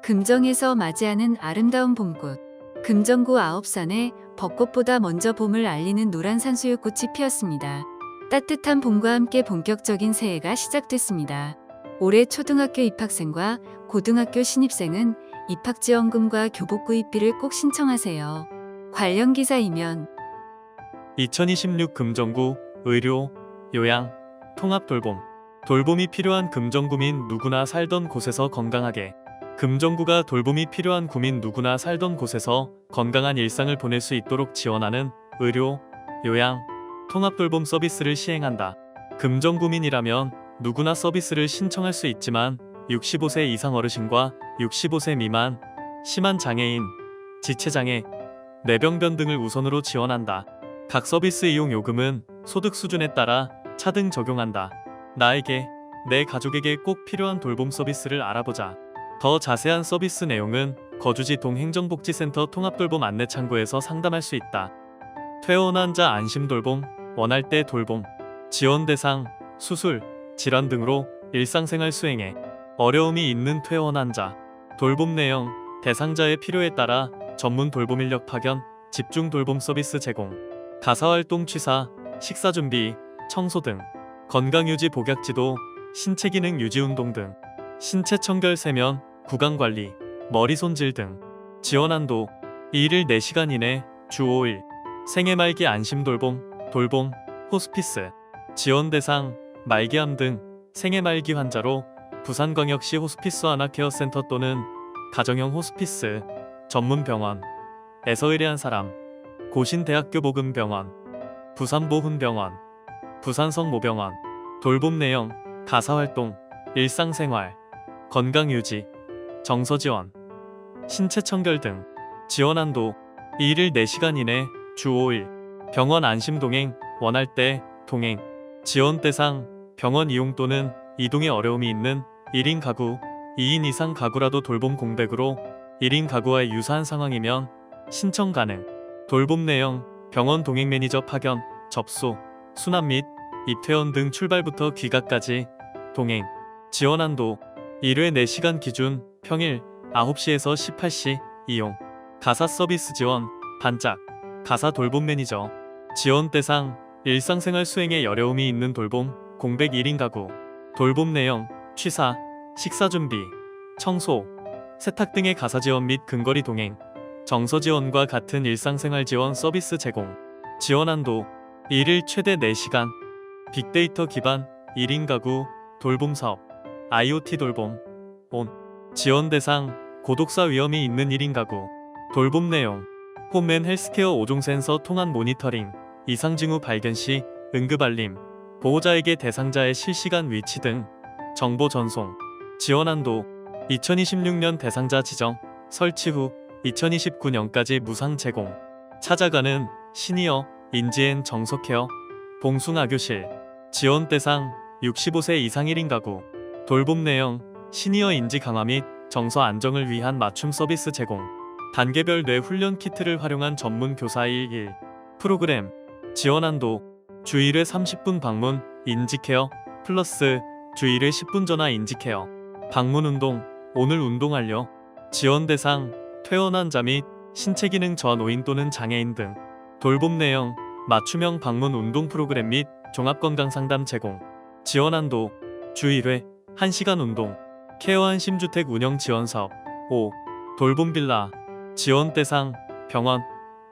금정에서 맞이하는 아름다운 봄꽃. 금정구 아홉산에 벚꽃보다 먼저 봄을 알리는 노란 산수유꽃이 피었습니다. 따뜻한 봄과 함께 본격적인 새해가 시작됐습니다. 올해 초등학교 입학생과 고등학교 신입생은 입학지원금과 교복구입비를 꼭 신청하세요. 관련 기사이면 2026 금정구 의료, 요양, 통합 돌봄. 돌봄이 필요한 금정구민 누구나 살던 곳에서 건강하게. 금정구가 돌봄이 필요한 구민 누구나 살던 곳에서 건강한 일상을 보낼 수 있도록 지원하는 의료, 요양, 통합 돌봄 서비스를 시행한다. 금정구민이라면 누구나 서비스를 신청할 수 있지만 65세 이상 어르신과 65세 미만, 심한 장애인, 지체장애, 뇌병변 등을 우선으로 지원한다. 각 서비스 이용 요금은 소득 수준에 따라 차등 적용한다. 나에게, 내 가족에게 꼭 필요한 돌봄 서비스를 알아보자. 더 자세한 서비스 내용은 거주지 동행정복지센터 통합돌봄 안내창구에서 상담할 수 있다. 퇴원 환자 안심돌봄, 원할 때 돌봄, 지원 대상, 수술, 질환 등으로 일상생활 수행에 어려움이 있는 퇴원 환자. 돌봄 내용, 대상자의 필요에 따라 전문 돌봄 인력 파견, 집중 돌봄 서비스 제공, 가사활동 취사, 식사 준비, 청소 등, 건강유지 복약지도, 신체기능 유지운동 등, 신체 청결 세면, 구강관리, 머리 손질 등, 지원한도, 2일 4시간 이내, 주 5일, 생애 말기 안심 돌봄, 돌봄, 호스피스, 지원 대상, 말기암 등, 생애 말기 환자로 부산광역시 호스피스 하나케어센터 또는 가정형 호스피스, 전문병원, 에서 의뢰한 사람, 고신대학교 보건병원, 부산보훈병원, 부산성모병원. 돌봄 내용, 가사활동, 일상생활, 건강유지, 정서지원, 신체청결 등, 지원한도, 2일 4시간 이내, 주 5일, 병원 안심동행, 원할 때, 동행, 지원 대상, 병원 이용 또는 이동에 어려움이 있는 1인 가구, 2인 이상 가구라도 돌봄 공백으로 1인 가구와 유사한 상황이면 신청 가능. 돌봄 내용, 병원 동행 매니저 파견, 접수, 수납 및 입퇴원 등 출발부터 귀가까지 동행. 지원한도, 1회 4시간 기준, 평일 9시에서 18시 이용. 가사 서비스 지원, 반짝, 가사 돌봄 매니저. 지원 대상, 일상생활 수행에 어려움이 있는 돌봄, 공백 1인 가구. 돌봄 내용, 취사, 식사 준비, 청소, 세탁 등의 가사 지원 및 근거리 동행, 정서 지원과 같은 일상생활 지원 서비스 제공. 지원한도, 1일 최대 4시간. 빅데이터 기반 1인 가구 돌봄 사업, IoT 돌봄, 온. 지원 대상, 고독사 위험이 있는 1인 가구. 돌봄 내용, 홈앤 헬스케어 5종 센서 통합 모니터링, 이상 징후 발견 시 응급 알림, 보호자에게 대상자의 실시간 위치 등 정보 전송. 지원한도, 2026년 대상자 지정, 설치 후 2029년까지 무상 제공. 찾아가는 시니어 인지앤 정서케어, 봉숭아교실. 지원 대상, 65세 이상 1인 가구. 돌봄 내용, 시니어 인지 강화 및 정서 안정을 위한 맞춤 서비스 제공. 단계별 뇌 훈련 키트를 활용한 전문 교사 1일 프로그램. 지원한도, 주 1회 30분 방문 인지케어 플러스 주 1회 10분 전화 인지케어. 방문 운동, 오늘 운동 완료. 지원 대상, 퇴원 환자 및 신체기능 저하노인 또는 장애인 등. 돌봄 내용, 맞춤형 방문 운동 프로그램 및 종합건강상담 제공. 지원한도, 주 1회 1시간 운동. 케어 안심주택 운영 지원 사업. 5. 돌봄 빌라. 지원 대상, 병원,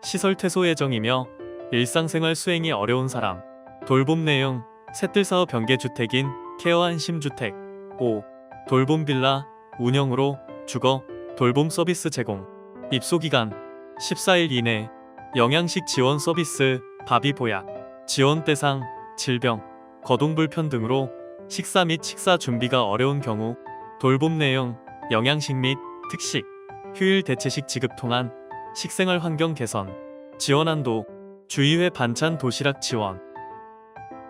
시설 퇴소 예정이며 일상생활 수행이 어려운 사람. 돌봄 내용, 새뜰사업 변개주택인 케어 안심주택. 5. 돌봄 빌라 운영으로 주거, 돌봄 서비스 제공. 입소기간 14일 이내. 영양식 지원 서비스, 밥이 보약. 지원 대상, 질병, 거동불편 등으로 식사 및 식사 준비가 어려운 경우. 돌봄 내용, 영양식 및 특식, 휴일 대체식 지급 통한 식생활 환경 개선. 지원한도, 주 2회 반찬 도시락 지원.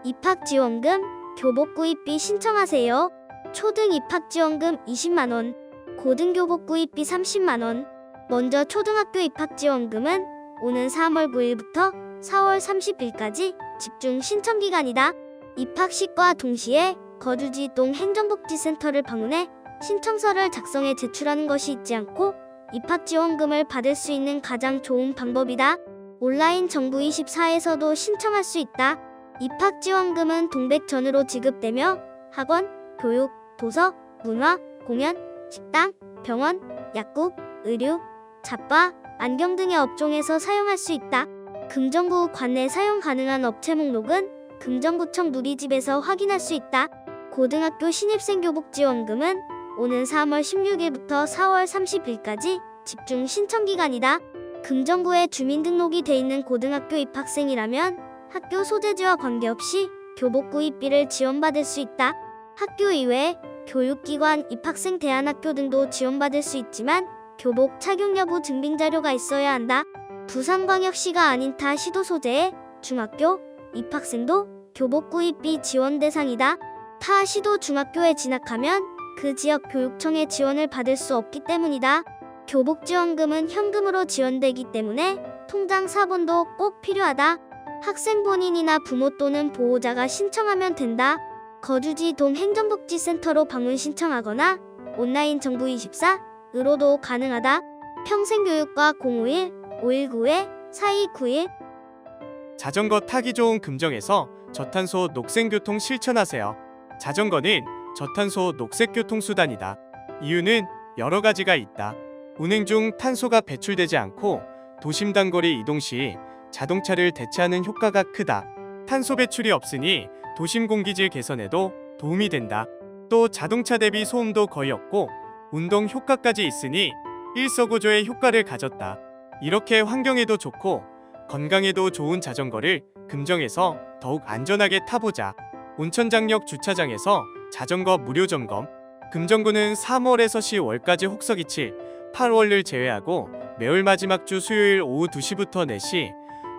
입학지원금, 교복구입비 신청하세요. 초등 입학지원금 20만원, 고등교복구입비 30만원. 먼저 초등학교 입학지원금은 오는 3월 9일부터 4월 30일까지 집중 신청기간이다. 입학식과 동시에 거주지 동행정복지센터를 방문해 신청서를 작성해 제출하는 것이 있지 않고 입학지원금을 받을 수 있는 가장 좋은 방법이다. 온라인 정부24에서도 신청할 수 있다. 입학지원금은 동백전으로 지급되며 학원, 교육, 도서, 문화, 공연, 식당, 병원, 약국, 의류, 잡화, 안경 등의 업종에서 사용할 수 있다. 금정구 관내 사용 가능한 업체 목록은 금정구청 누리집에서 확인할 수 있다. 고등학교 신입생 교복지원금은 오는 3월 16일부터 4월 30일까지 집중 신청 기간이다. 금정구에 주민등록이 돼 있는 고등학교 입학생이라면 학교 소재지와 관계없이 교복 구입비를 지원받을 수 있다. 학교 이외에 교육기관, 입학생 대안학교 등도 지원받을 수 있지만 교복 착용 여부 증빙 자료가 있어야 한다. 부산광역시가 아닌 타 시도 소재의 중학교 입학생도 교복 구입비 지원 대상이다. 타 시도 중학교에 진학하면 그 지역 교육청의 지원을 받을 수 없기 때문이다. 교복 지원금은 현금으로 지원되기 때문에 통장 사본도 꼭 필요하다. 학생 본인이나 부모 또는 보호자가 신청하면 된다. 거주지 동 행정복지센터로 방문 신청하거나 온라인 정부24으로도 가능하다. 평생교육과 051-519-4291 자전거 타기 좋은 금정에서 저탄소 녹색교통 실천하세요. 자전거는 저탄소 녹색교통수단이다. 이유는 여러 가지가 있다. 운행 중 탄소가 배출되지 않고 도심 단거리 이동 시 자동차를 대체하는 효과가 크다. 탄소 배출이 없으니 도심 공기질 개선에도 도움이 된다. 또 자동차 대비 소음도 거의 없고 운동 효과까지 있으니 일석오조의 효과를 가졌다. 이렇게 환경에도 좋고 건강에도 좋은 자전거를 금정에서 더욱 안전하게 타보자. 온천장역 주차장에서 자전거 무료 점검. 금정구는 3월에서 10월까지 혹서기 7, 8월을 제외하고 매월 마지막 주 수요일 오후 2시부터 4시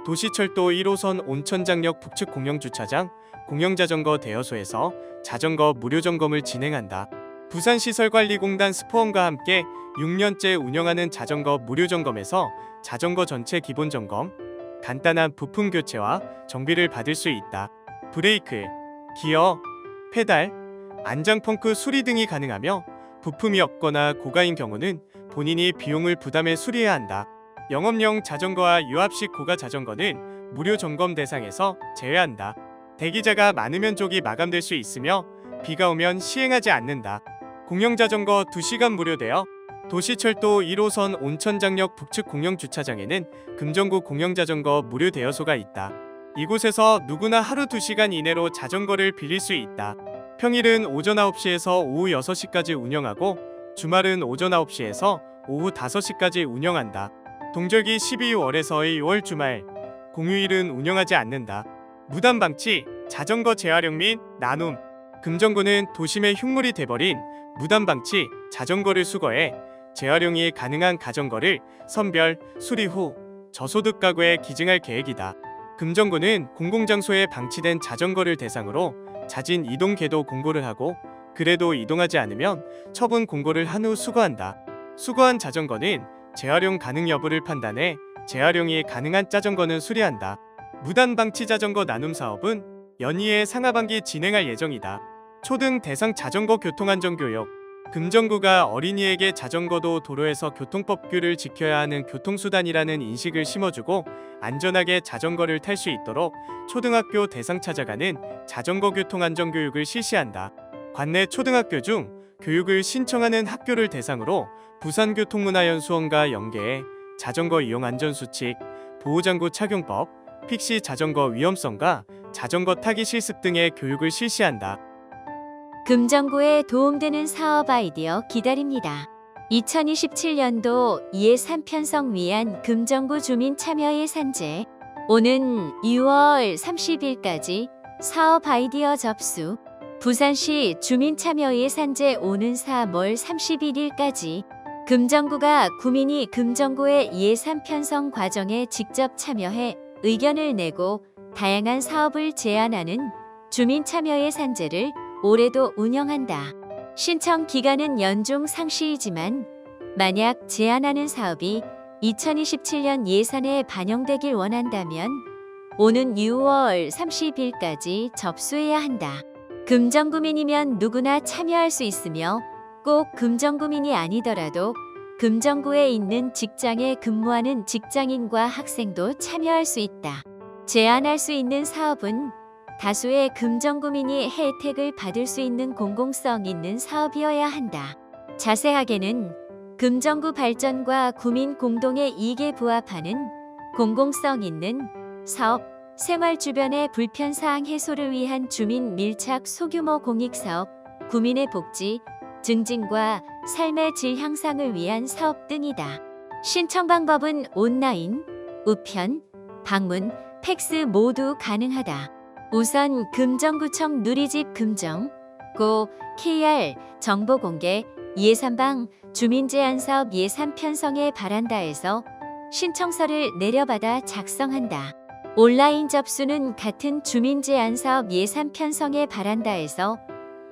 도시철도 1호선 온천장역 북측 공영주차장 공영자전거 대여소에서 자전거 무료 점검을 진행한다. 부산시설관리공단 스포원과 함께 6년째 운영하는 자전거 무료 점검에서 자전거 전체 기본 점검, 간단한 부품 교체와 정비를 받을 수 있다. 브레이크, 기어, 페달, 안장 펑크 수리 등이 가능하며 부품이 없거나 고가인 경우는 본인이 비용을 부담해 수리해야 한다. 영업용 자전거와 유압식 고가 자전거는 무료 점검 대상에서 제외한다. 대기자가 많으면 족이 마감될 수 있으며 비가 오면 시행하지 않는다. 공영자전거 2시간 무료되어 도시철도 1호선 온천장역 북측 공영주차장에는 금정구 공영자전거 무료 대여소가 있다. 이곳에서 누구나 하루 2시간 이내로 자전거를 빌릴 수 있다. 평일은 오전 9시에서 오후 6시까지 운영하고 주말은 오전 9시에서 오후 5시까지 운영한다. 동절기 12월에서 2월 주말, 공휴일은 운영하지 않는다. 무단 방치, 자전거 재활용 및 나눔. 금정구는 도심의 흉물이 돼버린 무단 방치, 자전거를 수거해 재활용이 가능한 가전거를 선별, 수리 후 저소득 가구에 기증할 계획이다. 금정구는 공공장소에 방치된 자전거를 대상으로 자진 이동 계도 공고를 하고 그래도 이동하지 않으면 처분 공고를 한 후 수거한다. 수거한 자전거는 재활용 가능 여부를 판단해 재활용이 가능한 자전거는 수리한다. 무단 방치 자전거 나눔 사업은 연이에 상하반기 진행할 예정이다. 초등 대상 자전거 교통안전교육. 금정구가 어린이에게 자전거도 도로에서 교통법규를 지켜야 하는 교통수단이라는 인식을 심어주고 안전하게 자전거를 탈 수 있도록 초등학교 대상 찾아가는 자전거 교통안전교육을 실시한다. 관내 초등학교 중 교육을 신청하는 학교를 대상으로 부산교통문화연수원과 연계해 자전거 이용 안전수칙, 보호장구 착용법, 픽시 자전거 위험성과 자전거 타기 실습 등의 교육을 실시한다. 금정구에 도움되는 사업 아이디어 기다립니다. 2027년도 예산 편성 위한 금정구 주민 참여 예산제. 오는 6월 30일까지 사업 아이디어 접수. 부산시 주민 참여 예산제 오는 3월 31일까지. 금정구가 구민이 금정구의 예산 편성 과정에 직접 참여해 의견을 내고 다양한 사업을 제안하는 주민 참여 예산제를 올해도 운영한다. 신청 기간은 연중 상시이지만 만약 제안하는 사업이 2027년 예산에 반영되길 원한다면 오는 6월 30일까지 접수해야 한다. 금정구민이면 누구나 참여할 수 있으며 꼭 금정구민이 아니더라도 금정구에 있는 직장에 근무하는 직장인과 학생도 참여할 수 있다. 제안할 수 있는 사업은 다수의 금정구민이 혜택을 받을 수 있는 공공성 있는 사업이어야 한다. 자세하게는 금정구 발전과 구민 공동의 이익에 부합하는 공공성 있는 사업, 생활 주변의 불편사항 해소를 위한 주민 밀착 소규모 공익사업, 구민의 복지, 증진과 삶의 질 향상을 위한 사업 등이다. 신청 방법은 온라인, 우편, 방문, 팩스 모두 가능하다. 우선 금정구청 누리집 금정, 고 KR 정보 공개, 예산방 주민제안사업 예산 편성에 바란다에서 신청서를 내려받아 작성한다. 온라인 접수는 같은 주민제안사업 예산 편성에 바란다에서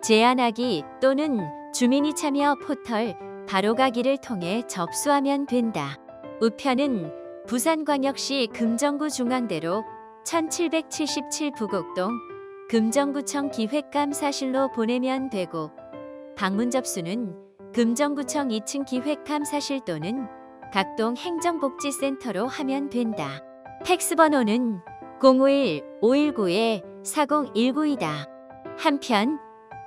제안하기 또는 주민이 참여 포털 바로가기를 통해 접수하면 된다. 우편은 부산광역시 금정구 중앙대로 1777 부곡동 금정구청 기획감사실로 보내면 되고, 방문 접수는 금정구청 2층 기획감사실 또는 각동 행정복지센터로 하면 된다. 팩스 번호는 051-519-4019이다. 한편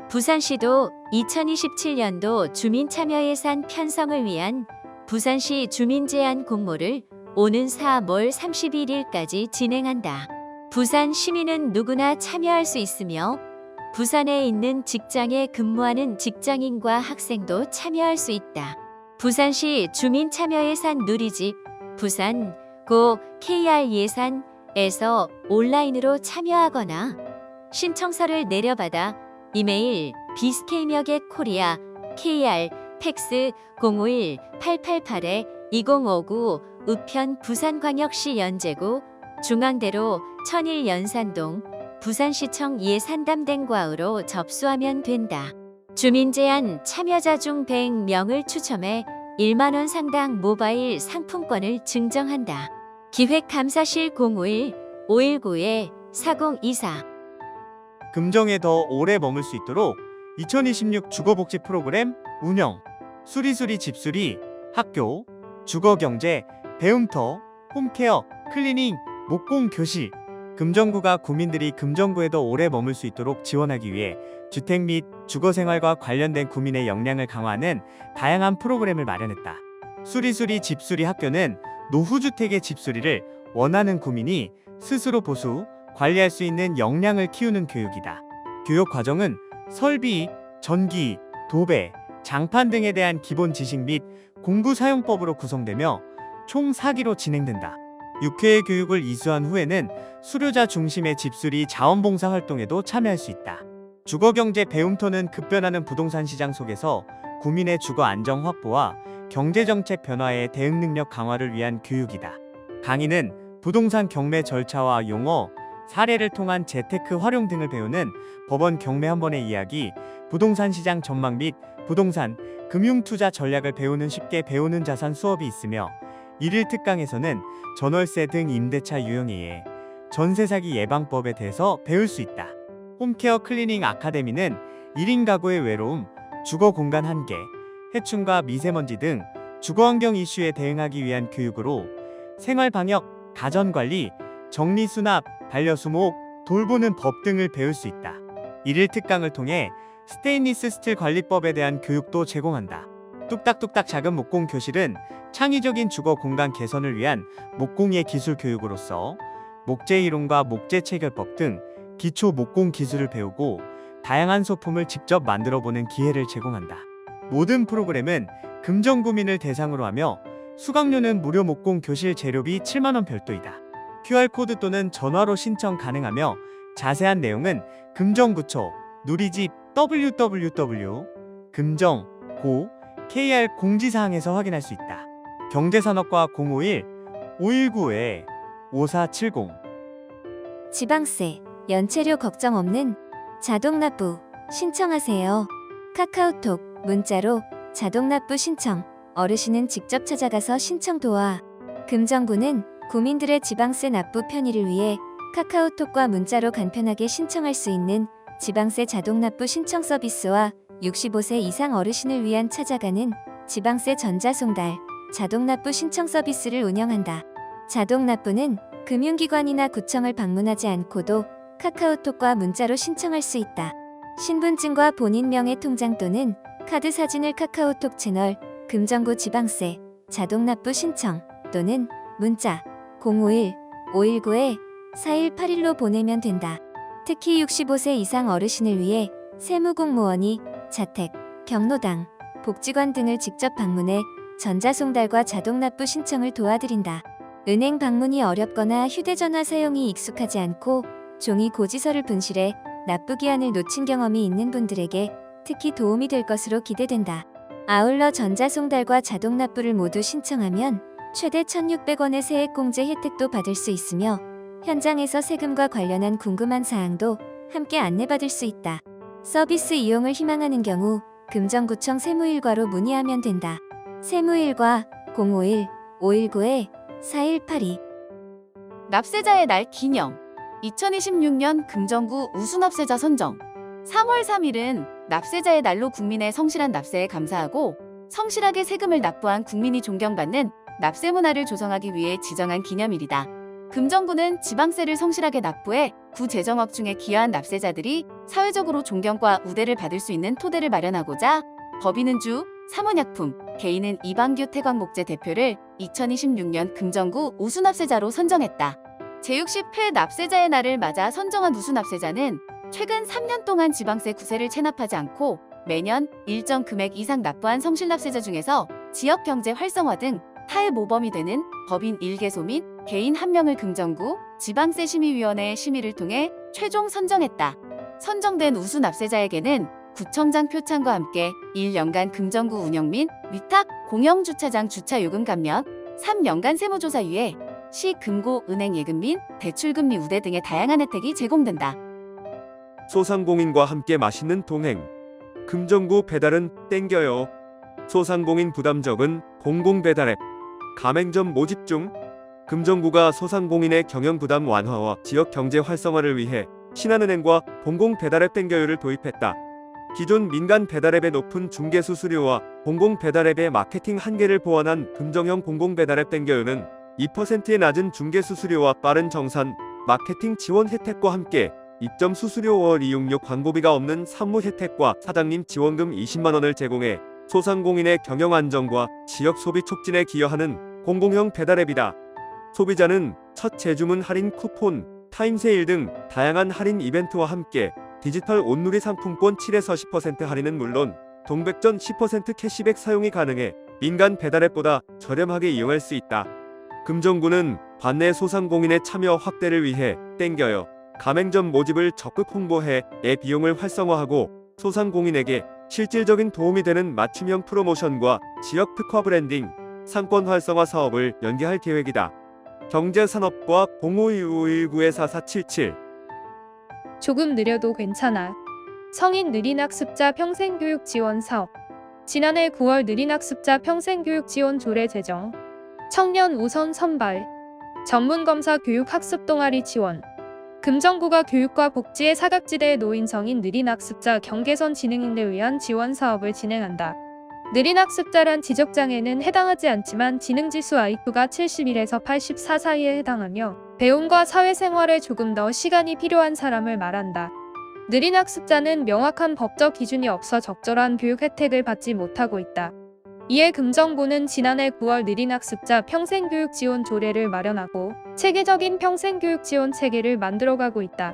부산시도 2027년도 주민참여예산 편성을 위한 부산시 주민제안 공모를 오는 4월 31일까지 진행한다. 부산 시민은 누구나 참여할 수 있으며 부산에 있는 직장에 근무하는 직장인과 학생도 참여할 수 있다. 부산시 주민참여예산 누리집 부산 고 KR 예산에서 온라인으로 참여하거나 신청서를 내려받아 이메일 bskmeget.korea KR 팩스 051-888-2059 우편 부산광역시 연제구 중앙대로 천일 연산동 부산시청 예산담당과으로 접수하면 된다. 주민제안 참여자 중 100명을 추첨해 1만 원 상당 모바일 상품권을 증정한다. 기획감사실 051-519-4024 금정에 더 오래 머물 수 있도록 2026 주거복지 프로그램 운영, 수리수리 집수리, 학교, 주거경제, 배움터, 홈케어, 클리닝, 목공 교실, 금정구가 구민들이 금정구에 더 오래 머물 수 있도록 지원하기 위해 주택 및 주거생활과 관련된 구민의 역량을 강화하는 다양한 프로그램을 마련했다. 수리수리 집수리 학교는 노후주택의 집수리를 원하는 구민이 스스로 보수, 관리할 수 있는 역량을 키우는 교육이다. 교육 과정은 설비, 전기, 도배, 장판 등에 대한 기본 지식 및 공구 사용법으로 구성되며 총 4기로 진행된다. 6회의 교육을 이수한 후에는 수료자 중심의 집수리 자원봉사 활동에도 참여할 수 있다. 주거경제 배움터는 급변하는 부동산 시장 속에서 구민의 주거 안정 확보와 경제정책 변화에 대응 능력 강화를 위한 교육이다. 강의는 부동산 경매 절차와 용어, 사례를 통한 재테크 활용 등을 배우는 법원 경매 한 번의 이야기, 부동산 시장 전망 및 부동산, 금융투자 전략을 배우는 쉽게 배우는 자산 수업이 있으며 1일 특강에서는 전월세 등 임대차 유형에 전세 사기 예방법에 대해서 배울 수 있다. 홈케어 클리닝 아카데미는 1인 가구의 외로움, 주거 공간 한계, 해충과 미세먼지 등 주거환경 이슈에 대응하기 위한 교육으로 생활 방역, 가전 관리, 정리 수납, 반려수목, 돌보는 법 등을 배울 수 있다. 1일 특강을 통해 스테인리스 스틸 관리법에 대한 교육도 제공한다. 뚝딱뚝딱 작은 목공 교실은 창의적인 주거 공간 개선을 위한 목공예 기술 교육으로서 목재 이론과 목재 체결법 등 기초 목공 기술을 배우고 다양한 소품을 직접 만들어 보는 기회를 제공한다. 모든 프로그램은 금정구민을 대상으로 하며 수강료는 무료 목공 교실 재료비 7만 원 별도이다. QR코드 또는 전화로 신청 가능하며 자세한 내용은 금정구청 누리집 www.금정고 KR 공지사항에서 확인할 수 있다. 경제산업과 051-519-5470 지방세, 연체료 걱정 없는 자동납부 신청하세요. 카카오톡, 문자로 자동납부 신청, 어르신은 직접 찾아가서 신청 도와. 금정구는 구민들의 지방세 납부 편의를 위해 카카오톡과 문자로 간편하게 신청할 수 있는 지방세 자동납부 신청 서비스와 65세 이상 어르신을 위한 찾아가는 지방세 전자송달, 자동납부 신청 서비스를 운영한다. 자동납부는 금융기관이나 구청을 방문하지 않고도 카카오톡과 문자로 신청할 수 있다. 신분증과 본인 명의 통장 또는 카드 사진을 카카오톡 채널 금정구 지방세 자동납부 신청 또는 문자 051-519-4181로 보내면 된다. 특히 65세 이상 어르신을 위해 세무공무원이 자택, 경로당, 복지관 등을 직접 방문해 전자송달과 자동납부 신청을 도와드린다. 은행 방문이 어렵거나 휴대전화 사용이 익숙하지 않고 종이 고지서를 분실해 납부기한을 놓친 경험이 있는 분들에게 특히 도움이 될 것으로 기대된다. 아울러 전자송달과 자동납부를 모두 신청하면 최대 1,600원의 세액공제 혜택도 받을 수 있으며 현장에서 세금과 관련한 궁금한 사항도 함께 안내받을 수 있다. 서비스 이용을 희망하는 경우 금정구청 세무일과로 문의하면 된다. 세무일과 051-519-4182 납세자의 날 기념 2026년 금정구 우수납세자 선정 3월 3일은 납세자의 날로 국민의 성실한 납세에 감사하고 성실하게 세금을 납부한 국민이 존경받는 납세 문화를 조성하기 위해 지정한 기념일이다. 금정구는 지방세를 성실하게 납부해 구 재정업 중에 기여한 납세자들이 사회적으로 존경과 우대를 받을 수 있는 토대를 마련하고자 법인은 주, 사문약품, 개인은 이방규 태광목재 대표를 2026년 금정구 우수납세자로 선정했다. 제60회 납세자의 날을 맞아 선정한 우수납세자는 최근 3년 동안 지방세 구세를 체납하지 않고 매년 일정 금액 이상 납부한 성실납세자 중에서 지역경제 활성화 등 타의 모범이 되는 법인 1개소 및 개인 1명을 금정구 지방세심의위원회의 심의를 통해 최종 선정했다. 선정된 우수납세자에게는 구청장 표창과 함께 1년간 금정구 운영 및 위탁 공영주차장 주차요금 감면, 3년간 세무조사 유예, 시 금고 은행 예금 및 대출금리 우대 등의 다양한 혜택이 제공된다. 소상공인과 함께 맛있는 동행. 금정구 배달은 땡겨요. 소상공인 부담 적은 공공배달 앱. 가맹점 모집 중. 금정구가 소상공인의 경영 부담 완화와 지역 경제 활성화를 위해 신한은행과 공공배달앱 땡겨요를 도입했다. 기존 민간 배달앱의 높은 중개 수수료와 공공배달앱의 마케팅 한계를 보완한 금정형 공공배달앱 땡겨요는 2%의 낮은 중개 수수료와 빠른 정산, 마케팅 지원 혜택과 함께 입점 수수료 월 이용료 광고비가 없는 산무 혜택과 사장님 지원금 20만 원을 제공해 소상공인의 경영 안정과 지역 소비 촉진에 기여하는 공공형 배달앱이다. 소비자는 첫 재주문 할인 쿠폰, 타임세일 등 다양한 할인 이벤트와 함께 디지털 온누리 상품권 7에서 10% 할인은 물론 동백전 10% 캐시백 사용이 가능해 민간 배달앱보다 저렴하게 이용할 수 있다. 금정구는 관내 소상공인의 참여 확대를 위해 땡겨요 가맹점 모집을 적극 홍보해 앱 이용을 활성화하고 소상공인에게 실질적인 도움이 되는 맞춤형 프로모션과 지역 특화 브랜딩, 상권 활성화 사업을 연계할 계획이다. 경제산업부와 052519-4477 조금 느려도 괜찮아. 성인 느린학습자 평생교육 지원 사업. 지난해 9월 느린학습자 평생교육 지원 조례 제정. 청년 우선 선발. 전문검사 교육 학습 동아리 지원. 금정구가 교육과 복지의 사각지대에 놓인 성인 느린학습자 경계선 지능인을 위한 지원 사업을 진행한다. 느린학습자란 지적장애는 해당하지 않지만 지능지수 IQ가 71에서 84 사이에 해당하며 배움과 사회생활에 조금 더 시간이 필요한 사람을 말한다. 느린학습자는 명확한 법적 기준이 없어 적절한 교육 혜택을 받지 못하고 있다. 이에 금정구는 지난해 9월 느린학습자 평생교육 지원 조례를 마련하고 체계적인 평생교육 지원 체계를 만들어가고 있다.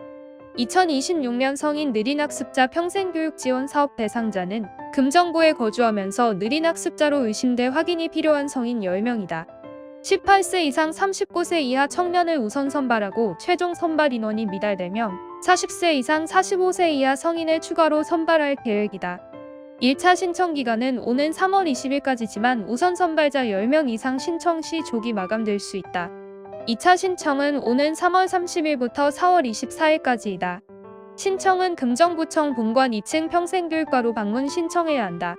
2026년 성인 느린학습자 평생교육 지원 사업 대상자는 금정구에 거주하면서 느린학습자로 의심돼 확인이 필요한 성인 10명이다. 18세 이상 39세 이하 청년을 우선 선발하고 최종 선발 인원이 미달되면 40세 이상 45세 이하 성인을 추가로 선발할 계획이다. 1차 신청 기간은 오는 3월 20일까지지만 우선 선발자 10명 이상 신청 시 조기 마감될 수 있다. 2차 신청은 오는 3월 30일부터 4월 24일까지이다. 신청은 금정구청 본관 2층 평생교육과로 방문 신청해야 한다.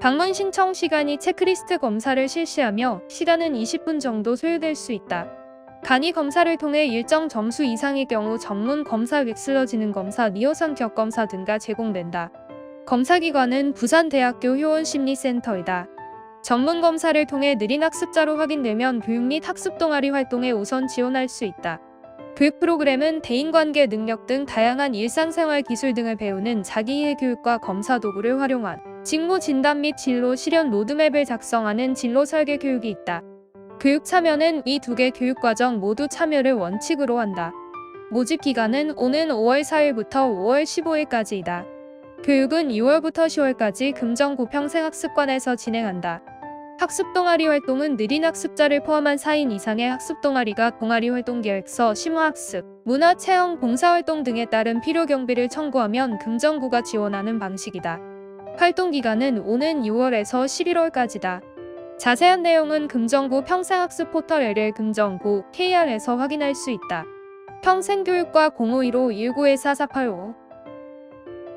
방문 신청 시간이 체크리스트 검사를 실시하며 시간은 20분 정도 소요될 수 있다. 간이 검사를 통해 일정 점수 이상의 경우 전문 검사 웩슬러 지능 검사, 니오산 격 검사 등가 제공된다. 검사기관은 부산대학교 효원심리센터이다. 전문 검사를 통해 느린 학습자로 확인되면 교육 및 학습 동아리 활동에 우선 지원할 수 있다. 교육 프로그램은 대인관계 능력 등 다양한 일상생활 기술 등을 배우는 자기이해 교육과 검사 도구를 활용한 직무 진단 및 진로 실현 로드맵을 작성하는 진로 설계 교육이 있다. 교육 참여는 이 두 개 교육과정 모두 참여를 원칙으로 한다. 모집 기간은 오는 5월 4일부터 5월 15일까지이다. 교육은 6월부터 10월까지 금정구 평생학습관에서 진행한다. 학습 동아리 활동은 느린 학습자를 포함한 4인 이상의 학습 동아리가 동아리 활동 계획서, 심화학습, 문화체험, 봉사활동 등에 따른 필요 경비를 청구하면 금정구가 지원하는 방식이다. 활동 기간은 오는 6월에서 11월까지다. 자세한 내용은 금정구 평생학습 포털 LL 금정구 KR에서 확인할 수 있다. 평생교육과 051-1914-4485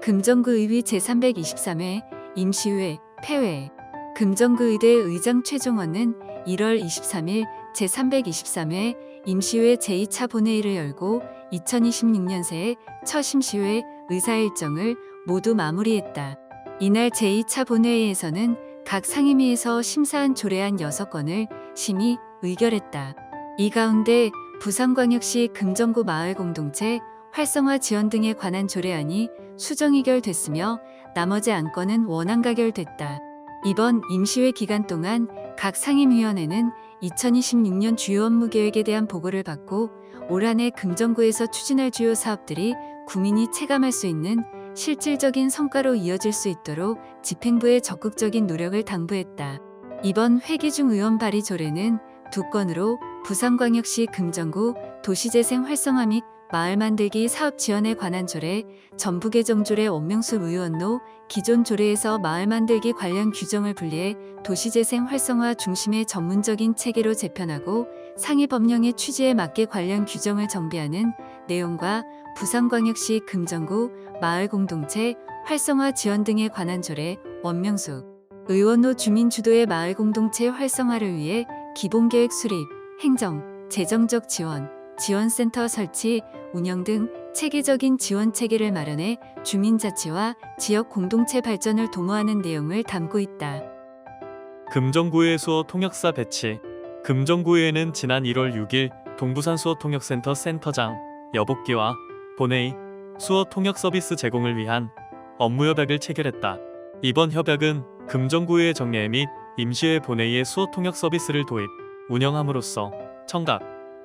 금정구 의회 제323회 임시회 폐회. 금정구 의대 의장 최종원은 1월 23일 제323회 임시회 제2차 본회의를 열고 2026년 새해 첫 임시회 의사일정을 모두 마무리했다. 이날 제2차 본회의에서는 각 상임위에서 심사한 조례안 6건을 심의, 의결했다. 이 가운데 부산광역시 금정구 마을공동체 활성화 지원 등에 관한 조례안이 수정의결됐으며 나머지 안건은 원안 가결됐다. 이번 임시회 기간 동안 각 상임위원회는 2026년 주요 업무 계획에 대한 보고를 받고 올 한 해 금정구에서 추진할 주요 사업들이 국민이 체감할 수 있는 실질적인 성과로 이어질 수 있도록 집행부의 적극적인 노력을 당부했다. 이번 회기 중 의원 발의 조례는 2건으로 부산광역시 금정구 도시재생 활성화 및 마을 만들기 사업 지원에 관한 조례, 전부개정조례 원명수 의원노 기존 조례에서 마을 만들기 관련 규정을 분리해 도시재생 활성화 중심의 전문적인 체계로 재편하고 상위 법령의 취지에 맞게 관련 규정을 정비하는 내용과 부산광역시 금정구 마을공동체 활성화 지원 등에 관한 조례 원명수 의원노 주민 주도의 마을공동체 활성화를 위해 기본계획 수립, 행정, 재정적 지원, 지원센터 설치, 운영 등 체계적인 지원 체계를 마련해 주민자치와 지역 공동체 발전을 도모하는 내용을 담고 있다. 금정구의 수어 통역사 배치. 금정구에는 지난 1월 6일 동부산 수어 통역센터 센터장 여복기와 본회의 수어 통역 서비스 제공을 위한 업무 협약을 체결했다. 이번 협약은 금정구의 정례회 및 임시회 본회의의 수어 통역 서비스를 도입, 운영함으로써 청각,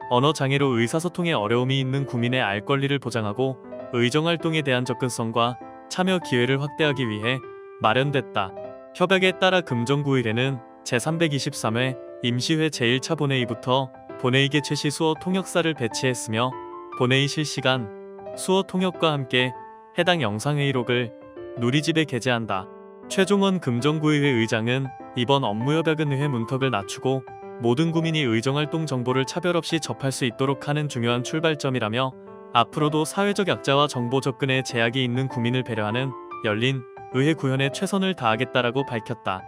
언어 장애로 의사소통에 어려움이 있는 구민의 알 권리를 보장하고 의정활동에 대한 접근성과 참여 기회를 확대하기 위해 마련됐다. 협약에 따라 금정구의회는 제323회 임시회 제1차 본회의부터 본회의 개최 시 수어 통역사를 배치했으며 본회의 실시간 수어 통역과 함께 해당 영상회의록을 누리집에 게재한다. 최종원 금정구의회 의장은 이번 업무협약은 의회 문턱을 낮추고 모든 구민이 의정활동 정보를 차별 없이 접할 수 있도록 하는 중요한 출발점이라며 앞으로도 사회적 약자와 정보 접근에 제약이 있는 구민을 배려하는 열린 의회 구현에 최선을 다하겠다라고 밝혔다.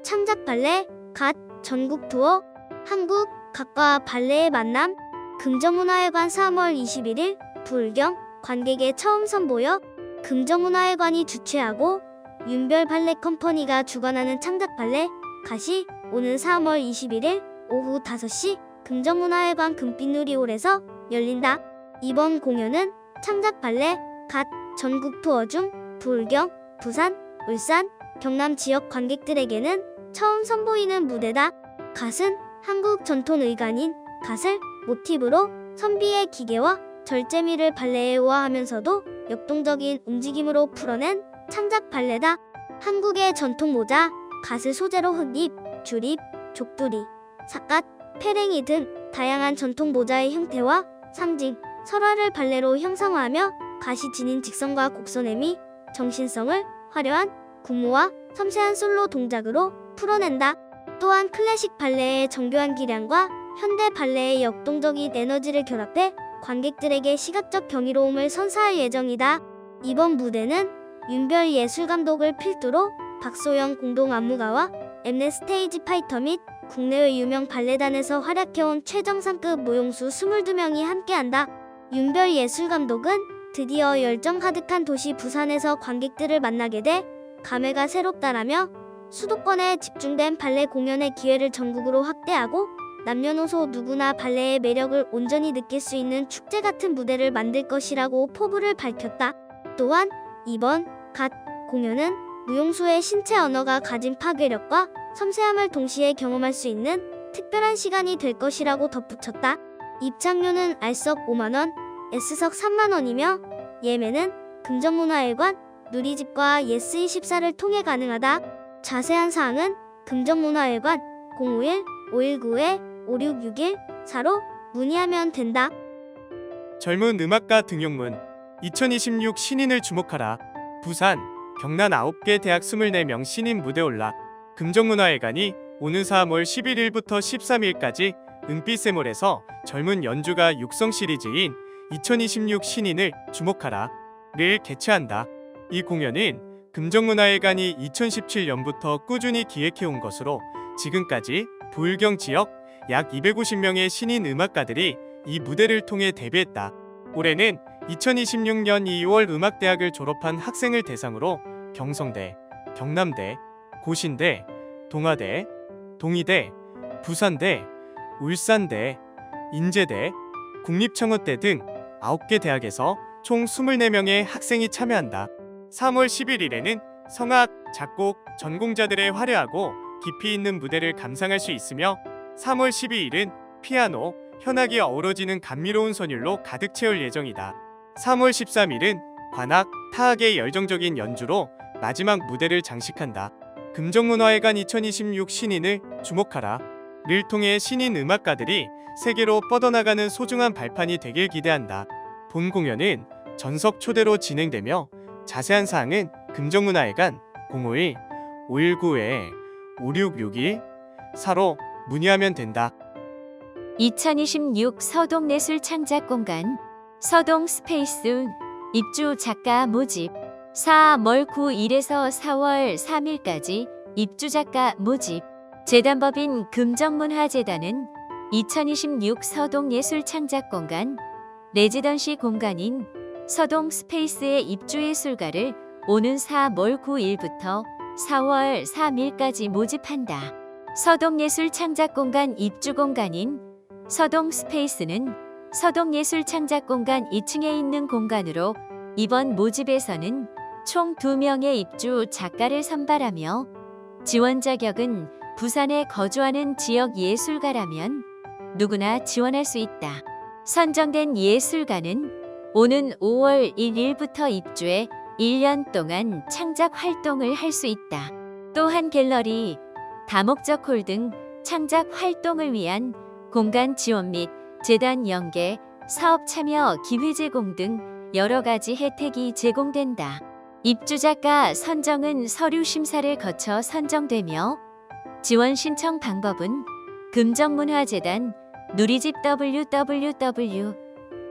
창작 발레 갓 전국 투어 한국 갓과 발레의 만남 금정문화회관 3월 21일 불경 관객의 처음 선보여 금정문화회관이 주최하고 윤별 발레 컴퍼니가 주관하는 창작 발레 갓이 오는 3월 21일 오후 5시 금정문화회관 금빛누리홀에서 열린다. 이번 공연은 창작 발레 갓 전국 투어 중 불경, 부산, 울산, 경남 지역 관객들에게는 처음 선보이는 무대다. 갓은 한국 전통 의관인 갓을 모티브로 선비의 기계와 절제미를 발레에 우화하면서도 역동적인 움직임으로 풀어낸 창작 발레다. 한국의 전통 모자, 갓을 소재로 흑입, 줄입, 족두리, 삿갓, 페랭이 등 다양한 전통 모자의 형태와 상징, 설화를 발레로 형상화하며 갓이 지닌 직선과 곡선의 정신성을 화려한 구모와 섬세한 솔로 동작으로 풀어낸다. 또한 클래식 발레의 정교한 기량과 현대 발레의 역동적인 에너지를 결합해 관객들에게 시각적 경이로움을 선사할 예정이다. 이번 무대는 윤별 예술감독을 필두로 박소영 공동 안무가와 엠넷 스테이지 파이터 및 국내외 유명 발레단에서 활약해온 최정상급 모용수 22명이 함께한다. 윤별 예술감독은 드디어 열정 가득한 도시 부산에서 관객들을 만나게 돼 감회가 새롭다라며 수도권에 집중된 발레 공연의 기회를 전국으로 확대하고 남녀노소 누구나 발레의 매력을 온전히 느낄 수 있는 축제 같은 무대를 만들 것이라고 포부를 밝혔다. 또한 이번 갓 공연은 무용수의 신체 언어가 가진 파괴력과 섬세함을 동시에 경험할 수 있는 특별한 시간이 될 것이라고 덧붙였다. 입장료는 R석 5만원, S석 3만원이며 예매는 금정문화회관, 누리집과 예스24를 통해 가능하다. 자세한 사항은 금정문화회관 051-519-5661-4로 문의하면 된다. 젊은 음악가 등용문 2026 신인을 주목하라. 부산, 경남 9개 대학 24명 신인 무대 올라. 금정문화회관이 오는 4월 11일부터 13일까지 은빛샘몰에서 젊은 연주가 육성 시리즈인 2026 신인을 주목하라를 개최한다. 이 공연은 금정문화회관이 2017년부터 꾸준히 기획해온 것으로 지금까지 부울경 지역 약 250명의 신인 음악가들이 이 무대를 통해 데뷔했다. 올해는 2026년 2월 음악대학을 졸업한 학생을 대상으로 경성대, 경남대, 고신대, 동아대, 동의대, 부산대, 울산대, 인제대, 국립청원대 등 9개 대학에서 총 24명의 학생이 참여한다. 3월 11일에는 성악, 작곡 전공자들의 화려하고 깊이 있는 무대를 감상할 수 있으며 3월 12일은 피아노, 현악이 어우러지는 감미로운 선율로 가득 채울 예정이다. 3월 13일은 관악, 타악의 열정적인 연주로 마지막 무대를 장식한다. 금정문화회관 2026 신인을 주목하라를 통해 신인 음악가들이 세계로 뻗어나가는 소중한 발판이 되길 기대한다. 본 공연은 전석 초대로 진행되며 자세한 사항은 금정문화회관 051-519-5661-4로 문의하면 된다. 2026 서동예술 창작공간 서동 스페이스 입주 작가 모집 4월 9일에서 4월 3일까지 입주 작가 모집 재단법인 금정문화재단은 2026 서동예술 창작공간 레지던시 공간인 서동 스페이스의 입주예술가를 오는 4월 9일부터 4월 3일까지 모집한다. 서동예술 창작공간 입주공간인 서동 스페이스는 서동예술 창작공간 2층에 있는 공간으로 이번 모집에서는 총 2명의 입주 작가를 선발하며 지원 자격은 부산에 거주하는 지역 예술가라면 누구나 지원할 수 있다. 선정된 예술가는 오는 5월 1일부터 입주해 1년 동안 창작 활동을 할 수 있다. 또한 갤러리, 다목적 홀 등 창작 활동을 위한 공간 지원 및 재단 연계, 사업 참여 기회 제공 등 여러 가지 혜택이 제공된다. 입주작가 선정은 서류 심사를 거쳐 선정되며 지원 신청 방법은 금정문화재단 누리집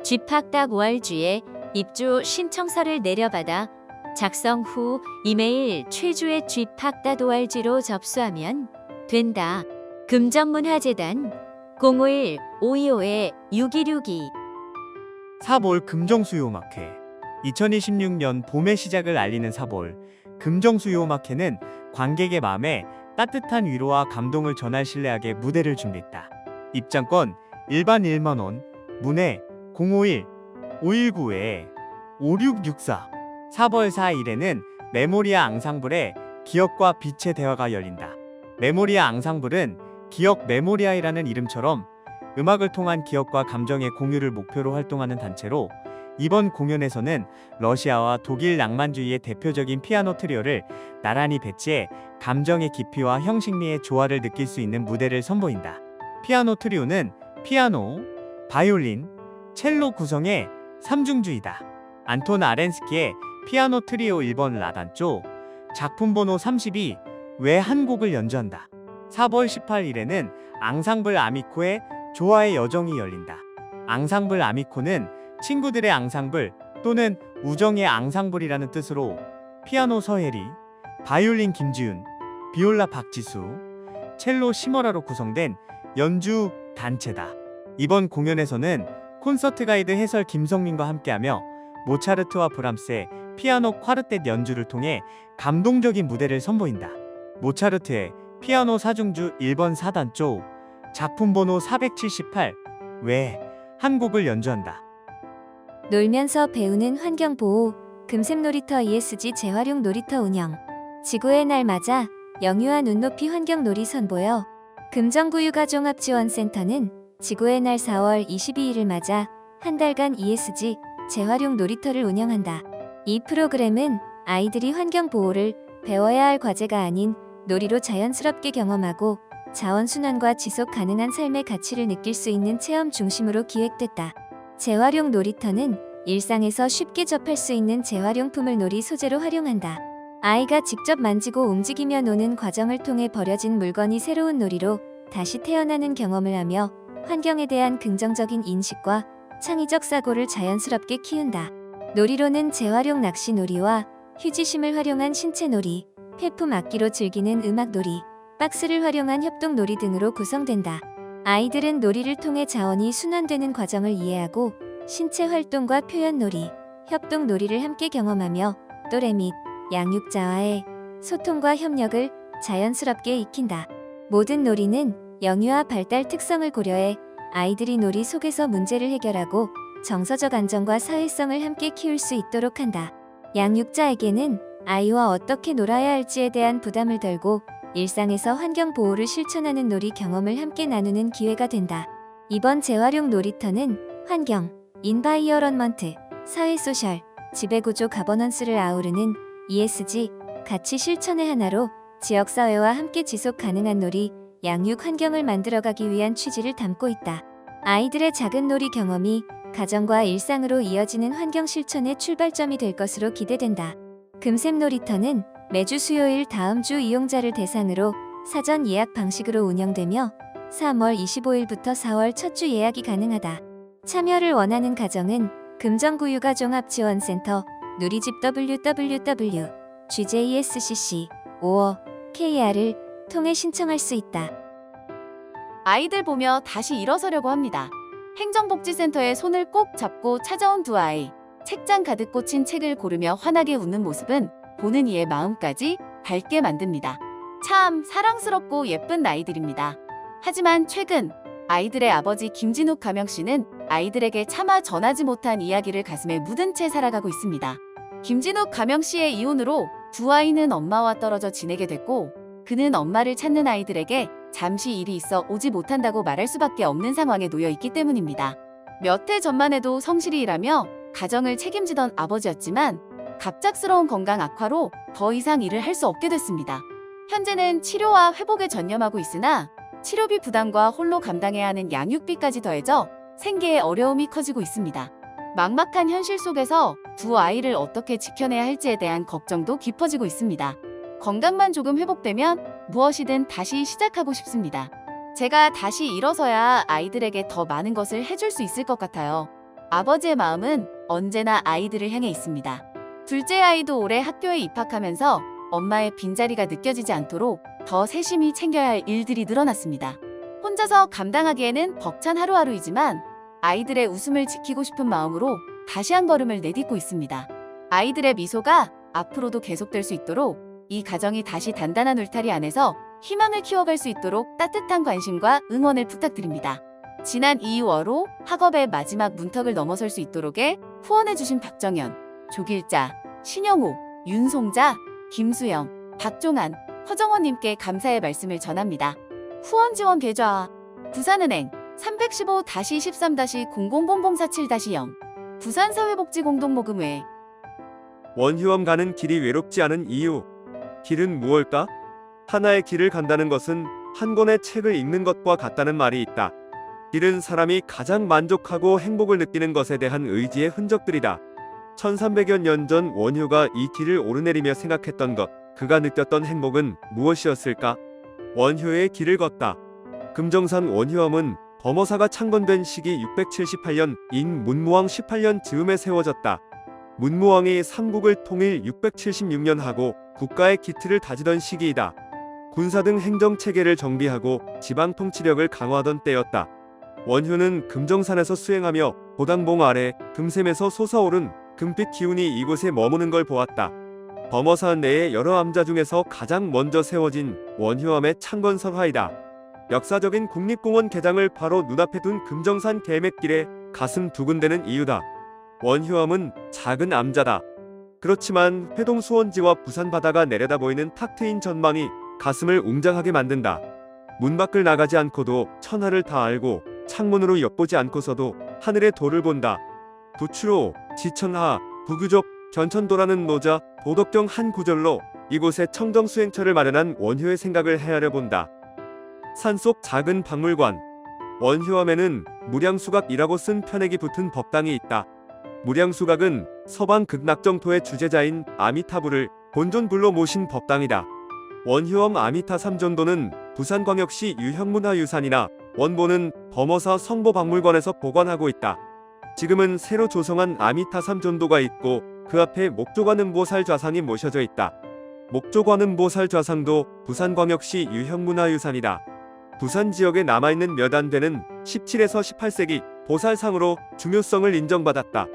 www.쥐팍.org에 입주 신청서를 내려받아 작성 후 이메일 최주의@쥐팍.org로 접수하면 된다. 금정문화재단 051-525-6262 사볼 금정수요마켓 2026년 봄의 시작을 알리는 사볼 금정수요마켓은 관객의 마음에 따뜻한 위로와 감동을 전할 신뢰하게 무대를 준비했다. 입장권 일반 1만원, 문의 051-519-5664 4월 4일에는 메모리아 앙상블의 기억과 빛의 대화가 열린다. 메모리아 앙상블은 기억 메모리아이라는 이름처럼 음악을 통한 기억과 감정의 공유를 목표로 활동하는 단체로 이번 공연에서는 러시아와 독일 낭만주의의 대표적인 피아노 트리오를 나란히 배치해 감정의 깊이와 형식미의 조화를 느낄 수 있는 무대를 선보인다. 피아노 트리오는 피아노, 바이올린, 첼로 구성의 삼중주이다. 안톤 아렌스키의 피아노 트리오 1번 라단조 작품 번호 32 외 한 곡을 연주한다. 4월 18일에는 앙상블 아미코의 조화의 여정이 열린다. 앙상블 아미코는 친구들의 앙상블 또는 우정의 앙상블이라는 뜻으로 피아노 서혜리, 바이올린 김지윤, 비올라 박지수, 첼로 심어라로 구성된 연주 단체다. 이번 공연에서는 콘서트 가이드 해설 김성민과 함께하며 모차르트와 브람스의 피아노 콰르텟 연주를 통해 감동적인 무대를 선보인다. 모차르트의 피아노 사중주 1번 4단조 작품 번호 478 외에 한 곡을 연주한다. 놀면서 배우는 환경보호, 금샘놀이터 ESG 재활용 놀이터 운영. 지구의 날 맞아 영유아 눈높이 환경놀이 선보여. 금정구 육아종합지원센터는 지구의 날 4월 22일을 맞아 한 달간 ESG 재활용 놀이터를 운영한다. 이 프로그램은 아이들이 환경보호를 배워야 할 과제가 아닌 놀이로 자연스럽게 경험하고 자원순환과 지속 가능한 삶의 가치를 느낄 수 있는 체험 중심으로 기획됐다. 재활용 놀이터는 일상에서 쉽게 접할 수 있는 재활용품을 놀이 소재로 활용한다. 아이가 직접 만지고 움직이며 노는 과정을 통해 버려진 물건이 새로운 놀이로 다시 태어나는 경험을 하며 환경에 대한 긍정적인 인식과 창의적 사고를 자연스럽게 키운다. 놀이로는 재활용 낚시 놀이와 휴지심을 활용한 신체 놀이, 폐품 악기로 즐기는 음악 놀이, 박스를 활용한 협동 놀이 등으로 구성된다. 아이들은 놀이를 통해 자원이 순환되는 과정을 이해하고 신체 활동과 표현 놀이, 협동 놀이를 함께 경험하며 또래 및 양육자와의 소통과 협력을 자연스럽게 익힌다. 모든 놀이는 영유아 발달 특성을 고려해 아이들이 놀이 속에서 문제를 해결하고 정서적 안정과 사회성을 함께 키울 수 있도록 한다. 양육자에게는 아이와 어떻게 놀아야 할지에 대한 부담을 덜고 일상에서 환경 보호를 실천하는 놀이 경험을 함께 나누는 기회가 된다. 이번 재활용 놀이터는 환경, 인바이어런먼트, 사회 소셜, 지배구조 가버넌스를 아우르는 ESG 가치 실천의 하나로 지역사회와 함께 지속 가능한 놀이, 양육 환경을 만들어가기 위한 취지를 담고 있다. 아이들의 작은 놀이 경험이 가정과 일상으로 이어지는 환경 실천의 출발점이 될 것으로 기대된다. 금샘 놀이터는 매주 수요일 다음 주 이용자를 대상으로 사전 예약 방식으로 운영되며 3월 25일부터 4월 첫 주 예약이 가능하다. 참여를 원하는 가정은 금정구 육아종합지원센터 누리집 www.GJSCC.org.kr을 통해 신청할 수 있다. 아이들 보며 다시 일어서려고 합니다. 행정복지센터에 손을 꼭 잡고 찾아온 두 아이. 책장 가득 꽂힌 책을 고르며 환하게 웃는 모습은 보는 이의 마음까지 밝게 만듭니다. 참 사랑스럽고 예쁜 아이들입니다. 하지만 최근 아이들의 아버지 김진욱 가명씨는 아이들에게 차마 전하지 못한 이야기를 가슴에 묻은 채 살아가고 있습니다. 김진욱 가명씨의 이혼으로 두 아이는 엄마와 떨어져 지내게 됐고 그는 엄마를 찾는 아이들에게 잠시 일이 있어 오지 못한다고 말할 수밖에 없는 상황에 놓여 있기 때문입니다. 몇 해 전만 해도 성실히 일하며 가정을 책임지던 아버지였지만 갑작스러운 건강 악화로 더 이상 일을 할 수 없게 됐습니다. 현재는 치료와 회복에 전념하고 있으나 치료비 부담과 홀로 감당해야 하는 양육비까지 더해져 생계에 어려움이 커지고 있습니다. 막막한 현실 속에서 두 아이를 어떻게 지켜내야 할지에 대한 걱정도 깊어지고 있습니다. 건강만 조금 회복되면 무엇이든 다시 시작하고 싶습니다. 제가 다시 일어서야 아이들에게 더 많은 것을 해줄 수 있을 것 같아요. 아버지의 마음은 언제나 아이들을 향해 있습니다. 둘째 아이도 올해 학교에 입학하면서 엄마의 빈자리가 느껴지지 않도록 더 세심히 챙겨야 할 일들이 늘어났습니다. 혼자서 감당하기에는 벅찬 하루하루이지만 아이들의 웃음을 지키고 싶은 마음으로 다시 한 걸음을 내딛고 있습니다. 아이들의 미소가 앞으로도 계속될 수 있도록 이 가정이 다시 단단한 울타리 안에서 희망을 키워갈 수 있도록 따뜻한 관심과 응원을 부탁드립니다. 지난 2월호 학업의 마지막 문턱을 넘어설 수 있도록에 후원해주신 박정현, 조길자, 신영호, 윤송자, 김수영, 박종한, 허정원님께 감사의 말씀을 전합니다. 후원 지원 계좌 부산은행 315-13-000047-0 부산사회복지공동모금회 원희원 가는 길이 외롭지 않은 이유. 길은 무엇일까? 하나의 길을 간다는 것은 한 권의 책을 읽는 것과 같다는 말이 있다. 길은 사람이 가장 만족하고 행복을 느끼는 것에 대한 의지의 흔적들이다. 1300여 년 전 원효가 이 길을 오르내리며 생각했던 것, 그가 느꼈던 행복은 무엇이었을까? 원효의 길을 걷다. 금정산 원효암은 범어사가 창건된 시기 678년인 문무왕 18년 즈음에 세워졌다. 문무왕이 삼국을 통일 676년 하고 국가의 기틀을 다지던 시기이다. 군사 등 행정 체계를 정비하고 지방 통치력을 강화하던 때였다. 원효는 금정산에서 수행하며 보당봉 아래 금샘에서 솟아오른 금빛 기운이 이곳에 머무는 걸 보았다. 범어산 내의 여러 암자 중에서 가장 먼저 세워진 원효암의 창건설화이다. 역사적인 국립공원 개장을 바로 눈앞에 둔 금정산 계맥길에 가슴 두근대는 이유다. 원효암은 작은 암자다. 그렇지만 회동 수원지와 부산 바다가 내려다 보이는 탁 트인 전망이 가슴을 웅장하게 만든다. 문 밖을 나가지 않고도 천하를 다 알고 창문으로 엿보지 않고서도 하늘의 도를 본다. 부추로, 지천하, 부규족, 견천도라는 노자, 도덕경 한 구절로 이곳에 청정수행처를 마련한 원효의 생각을 헤아려 본다. 산속 작은 박물관. 원효암에는 무량수각이라고 쓴 편액이 붙은 법당이 있다. 무량수각은 서방 극락정토의 주제자인 아미타부를 본존불로 모신 법당이다. 원효암 아미타 삼존도는 부산광역시 유형문화유산이나 원본은 범어사 성보박물관에서 보관하고 있다. 지금은 새로 조성한 아미타 삼존도가 있고 그 앞에 목조관음보살 좌상이 모셔져 있다. 목조관음보살 좌상도 부산광역시 유형문화유산이다. 부산 지역에 남아있는 몇 안 되는 17에서 18세기 보살상으로 중요성을 인정받았다.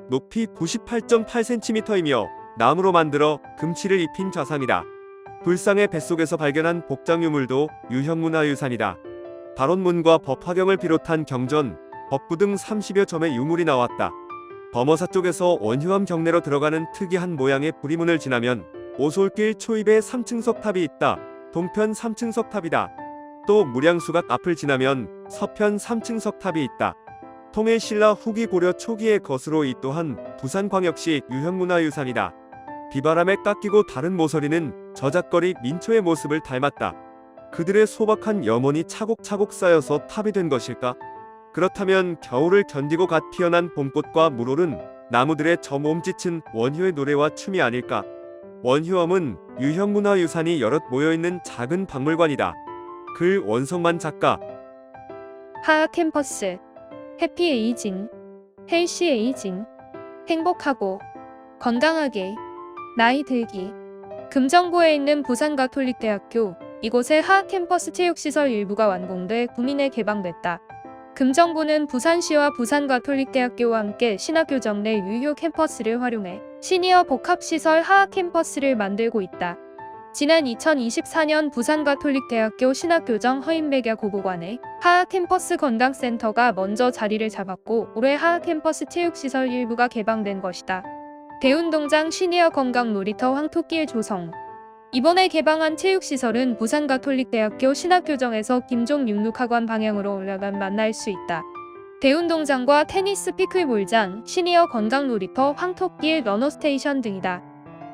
높이 98.8cm이며 나무로 만들어 금치를 입힌 좌상이다. 불상의 뱃속에서 발견한 복장유물도 유형문화유산이다. 발원문과 법화경을 비롯한 경전, 법부 등 30여 점의 유물이 나왔다. 범어사 쪽에서 원효암 경내로 들어가는 특이한 모양의 부리문을 지나면 오솔길 초입에 3층석 탑이 있다. 동편 3층석 탑이다. 또 무량수각 앞을 지나면 서편 3층석 탑이 있다. 통일신라 후기 고려 초기의 것으로 이 또한 부산광역시 유형문화유산이다. 비바람에 깎이고 다른 모서리는 저작거리 민초의 모습을 닮았다. 그들의 소박한 염원이 차곡차곡 쌓여서 탑이 된 것일까? 그렇다면 겨울을 견디고 갓 피어난 봄꽃과 물오른 나무들의 저 몸짓은 원효의 노래와 춤이 아닐까? 원효암은 유형문화유산이 여럿 모여있는 작은 박물관이다. 글 원성만 작가. 하하 캠퍼스. 해피 에이징. 헬시 에이징. 행복하고 건강하게 나이 들기. 금정구에 있는 부산가톨릭대학교. 이곳의 하하 캠퍼스 체육시설 일부가 완공돼 국민에 개방됐다. 금정구는 부산시와 부산가톨릭대학교와 함께 신학교정 내 유효 캠퍼스를 활용해 시니어 복합시설 하하 캠퍼스를 만들고 있다. 지난 2024년 부산가톨릭대학교 신학교정 허인백야 고보관에 하하 캠퍼스 건강센터가 먼저 자리를 잡았고 올해 하하 캠퍼스 체육시설 일부가 개방된 것이다. 대운동장 시니어 건강 놀이터 황토길 조성. 이번에 개방한 체육시설은 부산가톨릭대학교 신학교정에서 김종 육육학원 방향으로 올라간 만날 수 있다. 대운동장과 테니스 피클볼장, 시니어 건강놀이터, 황토길, 러너스테이션 등이다.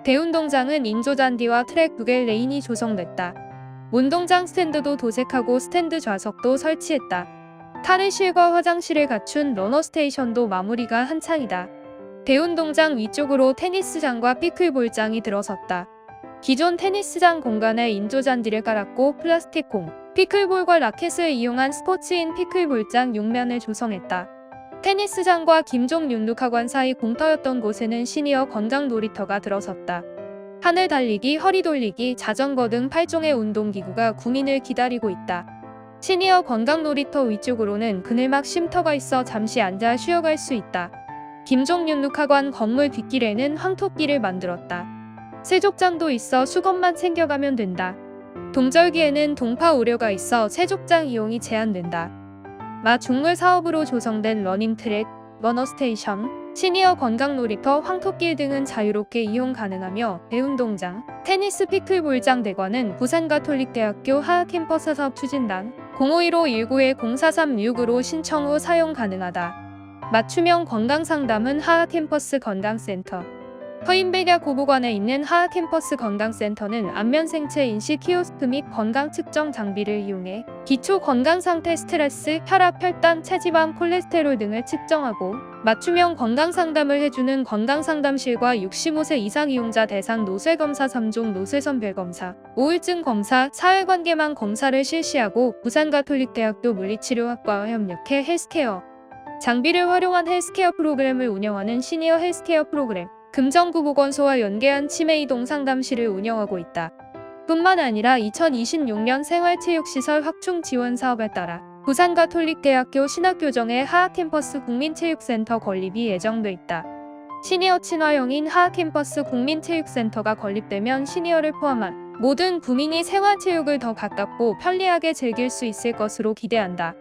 대운동장은 인조잔디와 트랙 2개 레인이 조성됐다. 운동장 스탠드도 도색하고 스탠드 좌석도 설치했다. 탈의실과 화장실을 갖춘 러너스테이션도 마무리가 한창이다. 대운동장 위쪽으로 테니스장과 피클볼장이 들어섰다. 기존 테니스장 공간에 인조잔디를 깔았고 플라스틱 공, 피클볼과 라켓을 이용한 스포츠인 피클볼장 6면을 조성했다. 테니스장과 김종 윤룩학원 사이 공터였던 곳에는 시니어 건강 놀이터가 들어섰다. 하늘 달리기, 허리 돌리기, 자전거 등 8종의 운동기구가 국민을 기다리고 있다. 시니어 건강 놀이터 위쪽으로는 그늘막 쉼터가 있어 잠시 앉아 쉬어갈 수 있다. 김종 윤룩학원 건물 뒷길에는 황토길을 만들었다. 세족장도 있어 수건만 챙겨가면 된다. 동절기에는 동파 우려가 있어 세족장 이용이 제한된다. 마중물 사업으로 조성된 러닝트랙, 러너스테이션, 시니어 건강놀이터, 황토길 등은 자유롭게 이용 가능하며 대운동장, 테니스 피클볼장 대관은 부산가톨릭대학교 하하 캠퍼스 사업 추진단 051-19-0436으로 신청 후 사용 가능하다. 맞춤형 건강상담은 하하 캠퍼스 건강센터. 허인백야 고보관에 있는 하하 캠퍼스 건강센터는 안면생체 인식 키오스크 및 건강 측정 장비를 이용해 기초 건강 상태 스트레스, 혈압, 혈당, 체지방, 콜레스테롤 등을 측정하고 맞춤형 건강 상담을 해주는 건강상담실과 65세 이상 이용자 대상 노쇠검사 3종 노쇠선별 검사, 우울증 검사, 사회관계망 검사를 실시하고 부산가톨릭대학교 물리치료학과와 협력해 헬스케어 장비를 활용한 헬스케어 프로그램을 운영하는 시니어 헬스케어 프로그램, 금정구 보건소와 연계한 치매이동 상담실을 운영하고 있다. 뿐만 아니라 2026년 생활체육시설 확충 지원 사업에 따라 부산가톨릭대학교 신학교정의 하하 캠퍼스 국민체육센터 건립이 예정돼 있다. 시니어 친화형인 하 캠퍼스 국민체육센터가 건립되면 시니어를 포함한 모든 구민이 생활체육을 더 가깝고 편리하게 즐길 수 있을 것으로 기대한다.